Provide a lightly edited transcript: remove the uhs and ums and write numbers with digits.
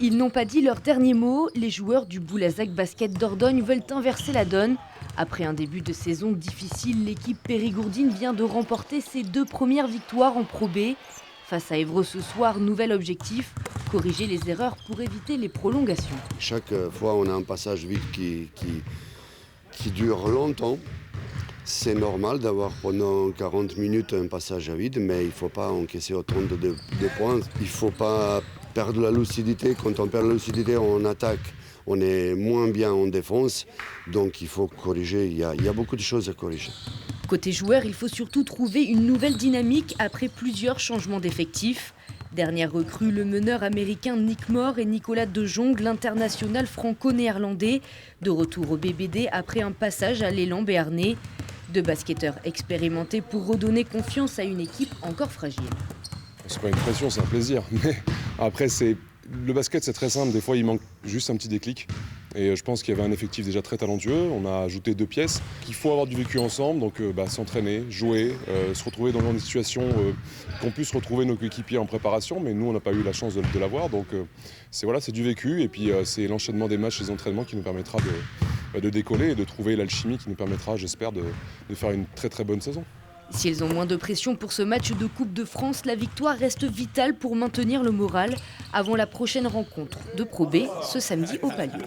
Ils n'ont pas dit leur dernier mot. Les joueurs du Boulazac Basket Dordogne veulent inverser la donne. Après un début de saison difficile, l'équipe périgourdine vient de remporter ses 2 premières victoires en Pro B. Face à Évreux ce soir, nouvel objectif, corriger les erreurs pour éviter les prolongations. Chaque fois, on a un passage vide qui dure longtemps. C'est normal d'avoir pendant 40 minutes un passage à vide, mais il ne faut pas encaisser autant de points. Il ne faut pas perdre la lucidité. Quand on perd la lucidité, on attaque. On est moins bien en défense, donc il faut corriger. Il y a beaucoup de choses à corriger. Côté joueurs, il faut surtout trouver une nouvelle dynamique après plusieurs changements d'effectifs. Dernière recrue, le meneur américain Nick Moore et Nicolas De Jong, l'international franco-néerlandais, de retour au BBD après un passage à l'élan béarnais. 2 basketteurs expérimentés pour redonner confiance à une équipe encore fragile. C'est pas une pression, c'est un plaisir. Mais après, le basket, c'est très simple. Des fois, il manque juste un petit déclic. Et je pense qu'il y avait un effectif déjà très talentueux. On a ajouté 2 pièces. Il faut avoir du vécu ensemble, donc s'entraîner, jouer, se retrouver dans une situation qu'on puisse retrouver nos coéquipiers en préparation. Mais nous, on n'a pas eu la chance de l'avoir. Donc c'est du vécu. Et puis c'est l'enchaînement des matchs et des entraînements qui nous permettra de décoller et de trouver l'alchimie qui nous permettra, j'espère, de faire une très très bonne saison. S'ils ont moins de pression pour ce match de Coupe de France, la victoire reste vitale pour maintenir le moral avant la prochaine rencontre de Pro B ce samedi au Palio.